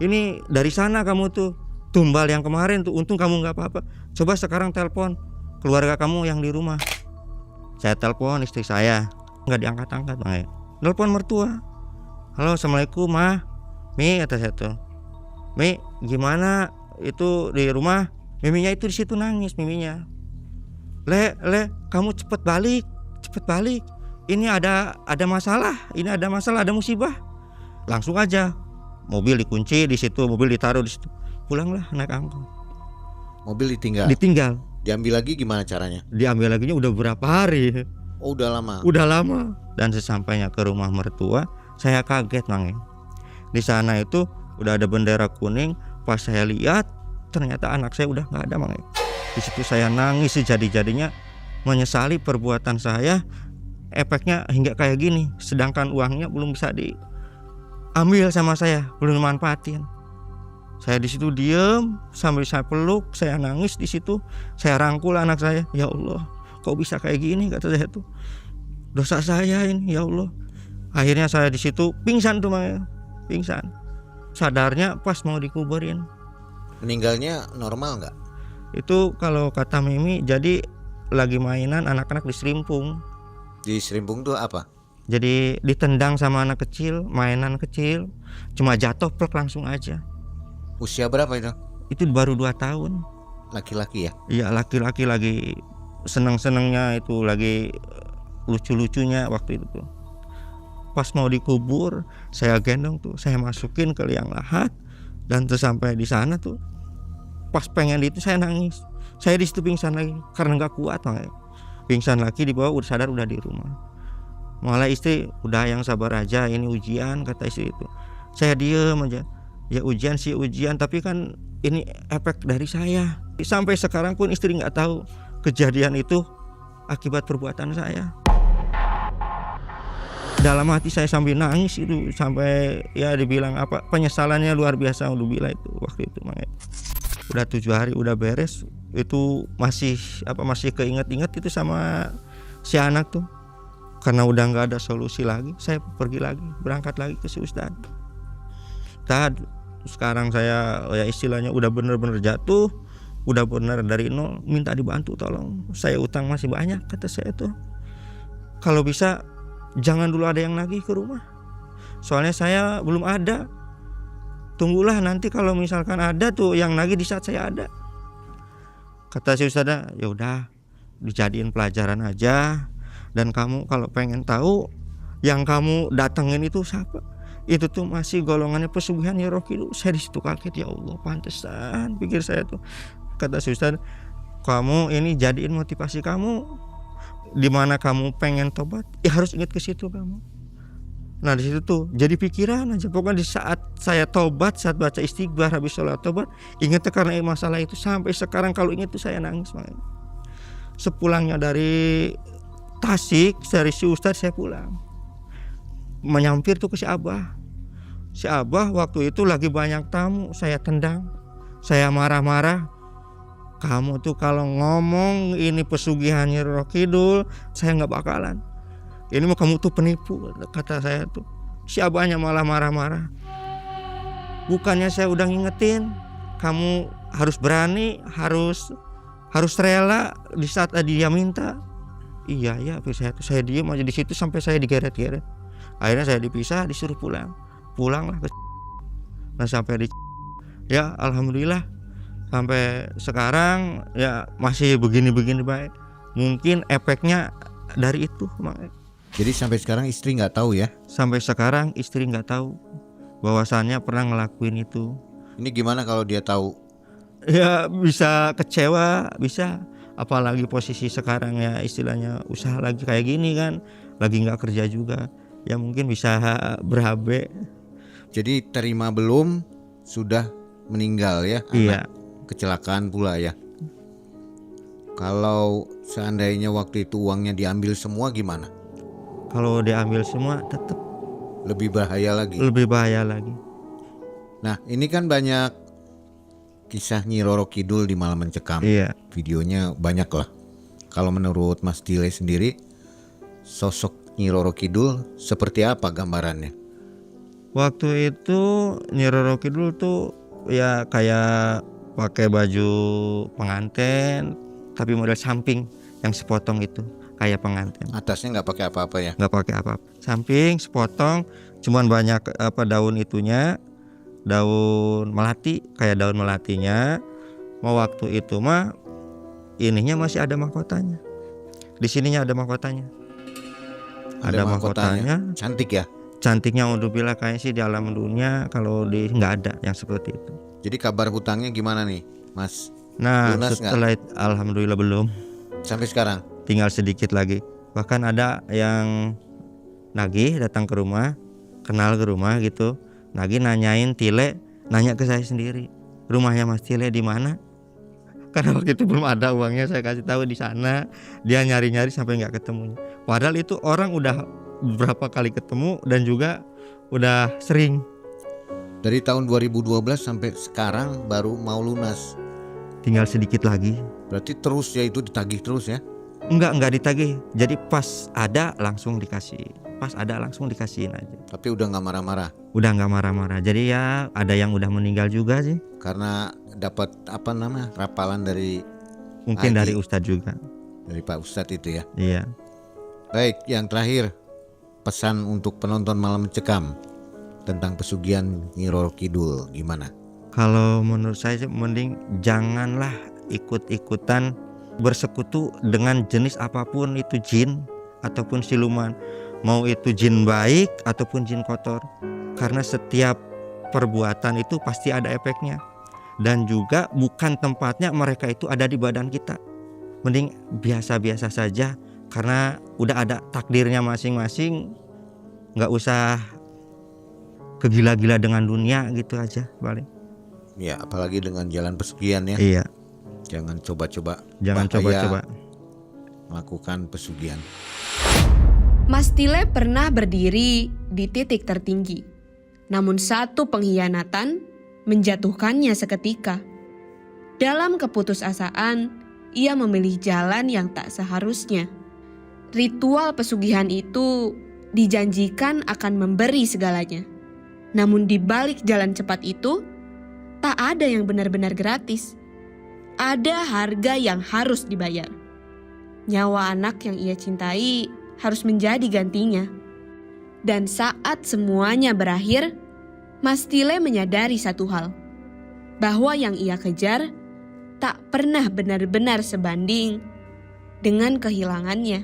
ini dari sana kamu tuh tumbal yang kemarin tuh, untung kamu nggak apa-apa. Coba sekarang telepon keluarga kamu yang di rumah. Saya telepon istri saya, nggak diangkat-angkat, telepon mertua. Halo, assalamualaikum Ma, Mi, kata saya tuh. Mi, gimana itu di rumah? Miminya itu di situ nangis, miminya. Le, kamu cepet balik. Ini ada masalah, ada musibah. Langsung aja, mobil dikunci di situ, mobil ditaruh di situ. Pulanglah naik angkot. Mobil ditinggal. Diambil lagi gimana caranya? Diambil laginya udah berapa hari? Oh, udah lama. Dan sesampainya ke rumah mertua, saya kaget Mang. Di sana itu udah ada bendera kuning. Pas saya lihat, ternyata anak saya udah nggak ada Mang. Di situ saya nangis sejadi-jadinya, menyesali perbuatan saya. Efeknya hingga kayak gini, sedangkan uangnya belum bisa diambil sama saya, belum dimanfaatin. Saya di situ diem sambil saya peluk, saya nangis di situ, saya rangkul anak saya. Ya Allah, kok bisa kayak gini, kata saya tuh. Dosa saya ini, ya Allah. Akhirnya saya di situ pingsan tuh Mang. Pingsan. Sadarnya pas mau dikuburin. Meninggalnya normal nggak? Itu kalau kata Mimi, jadi lagi mainan anak-anak di serimpung. Di serimpung tuh apa? Jadi ditendang sama anak kecil, mainan kecil, cuma jatuh plek langsung aja. Usia berapa itu? Itu baru 2 tahun. Laki-laki ya? Iya, laki-laki lagi seneng-senengnya itu, lagi lucu-lucunya waktu itu tuh. Pas mau dikubur, saya gendong tuh, saya masukin ke liang lahat, dan tuh sampai di sana tuh, pas pengen itu saya nangis. Saya di situ pingsan lagi karena nggak kuat Mang. Pingsan lagi, dibawa udah sadar, udah di rumah. Malah istri, udah yang sabar aja, ini ujian, kata istri itu. Saya diem aja. Ya ujian sih ujian, tapi kan ini efek dari saya. Sampai sekarang pun istri nggak tahu kejadian itu akibat perbuatan saya. Dalam hati saya sambil nangis itu, sampai ya dibilang apa, penyesalannya luar biasa Alhamdulillah itu waktu itu Mang. Udah 7 hari udah beres, itu masih keinget-inget itu sama si anak tuh. Karena udah nggak ada solusi lagi, saya pergi lagi, berangkat lagi ke si Ustadz. Sekarang saya ya istilahnya udah bener-bener jatuh, udah bener dari nol, minta dibantu tolong. Saya utang masih banyak, kata saya tuh. Kalau bisa jangan dulu ada yang nagih ke rumah. Soalnya saya belum ada. Tunggulah nanti kalau misalkan ada tuh yang nagih di saat saya ada. Kata si Ustadz, ya udah dijadiin pelajaran aja. Dan kamu kalau pengen tahu yang kamu datengin itu siapa, itu tuh masih golongannya pesugihan Nyi Roro Kidul. Saya di situ kaget, ya Allah, pantesan pikir saya tuh. Kata si Ustadz, kamu ini jadiin motivasi kamu. Dimana kamu pengen tobat, ya harus ingat ke situ kamu. Nah di situ tuh jadi pikiran aja. Pokoknya di saat saya tobat, saat baca istighfar habis sholat tobat, ingat karena masalah itu. Sampai sekarang kalau ingat tuh saya nangis. Sepulangnya dari Tasik, dari si Ustadz saya pulang, menyampir tuh ke si Abah. Si Abah waktu itu lagi banyak tamu, saya tendang, saya marah-marah. Kamu tuh kalau ngomong ini pesugihan Nyi Roro Kidul, saya nggak bakalan. Ini mau kamu tuh penipu, kata saya tuh. Si Abahnya malah marah-marah. Bukannya saya udah ngingetin, kamu harus berani, harus rela di saat dia minta. Iya ya, saya diem aja di situ sampai saya digeret-geret. Akhirnya saya dipisah, disuruh pulanglah ke. Nah sampai ya alhamdulillah sampai sekarang ya masih begini-begini baik. Mungkin efeknya dari itu Mang. Jadi sampai sekarang istri nggak tahu ya? Sampai sekarang istri nggak tahu bahwasannya pernah ngelakuin itu. Ini gimana kalau dia tahu? Ya bisa kecewa, bisa. Apalagi posisi sekarang ya istilahnya usaha lagi kayak gini kan, lagi nggak kerja juga. Ya mungkin bisa berabe. Jadi terima belum sudah meninggal ya? Iya. Kecelakaan pula ya. Kalau seandainya waktu itu uangnya diambil semua gimana? Kalau diambil semua tetap lebih bahaya lagi. Lebih bahaya lagi. Nah ini kan banyak kisah Nyi Roro Kidul di Malam Mencekam. Iya. Videonya banyak lah. Kalau menurut Mas Dile sendiri, sosok Nyi Roro Kidul seperti apa gambarannya? Waktu itu Nyi Roro Kidul tuh ya kayak pakai baju pengantin tapi model samping yang sepotong itu. Kayak pengantin. Atasnya nggak pakai apa-apa ya? Nggak pakai apa-apa. Samping sepotong, cuman banyak daun itunya, daun melati, kayak daun melatinya. Mau waktu itu mah ininya masih ada mahkotanya. Di sininya ada mahkotanya. Ada mahkotanya. Cantik ya. Cantiknya Alhamdulillah, kayaknya sih di alam dunia kalau di nggak ada yang seperti itu. Jadi kabar hutangnya gimana nih, Mas? Nah, Lunas setelah alhamdulillah belum. Sampai sekarang? Tinggal sedikit lagi. Bahkan ada yang nagih datang ke rumah, kenal ke rumah gitu. Nagih nanyain Tile, nanya ke saya sendiri. Rumahnya Mas Tile di mana? Karena waktu itu belum ada uangnya, saya kasih tahu di sana. Dia nyari-nyari sampai nggak ketemu. Padahal itu orang udah beberapa kali ketemu dan juga udah sering. Dari tahun 2012 sampai sekarang baru mau lunas. Tinggal sedikit lagi. Berarti terus ya, itu ditagih terus ya? Enggak ditagih. Jadi pas ada langsung dikasih. Pas ada langsung dikasihin aja. Tapi udah nggak marah-marah? Udah nggak marah-marah. Jadi ya ada yang udah meninggal juga sih. Karena dapat rapalan dari Mungkin Haji. dari Ustadz juga. Dari Pak Ustadz itu ya. Iya. Baik, yang terakhir pesan untuk penonton Malam Mencekam tentang pesugihan Nyi Roro Kidul gimana? Kalau menurut saya sih mending janganlah ikut-ikutan bersekutu dengan jenis apapun itu, jin ataupun siluman. Mau itu jin baik ataupun jin kotor. Karena setiap perbuatan itu pasti ada efeknya. Dan juga bukan tempatnya mereka itu ada di badan kita. Mending biasa-biasa saja, karena udah ada takdirnya masing-masing. Gak usah kegila-gila dengan dunia gitu aja paling. Ya, apalagi dengan jalan pesugihan ya. Iya. Jangan coba-coba. Jangan bahaya coba-coba melakukan pesugihan. Mas Tile pernah berdiri di titik tertinggi. Namun satu pengkhianatan menjatuhkannya seketika. Dalam keputusasaan, ia memilih jalan yang tak seharusnya. Ritual pesugihan itu dijanjikan akan memberi segalanya. Namun di balik jalan cepat itu, tak ada yang benar-benar gratis. Ada harga yang harus dibayar. Nyawa anak yang ia cintai harus menjadi gantinya. Dan saat semuanya berakhir, Mas Tile menyadari satu hal, bahwa yang ia kejar tak pernah benar-benar sebanding dengan kehilangannya.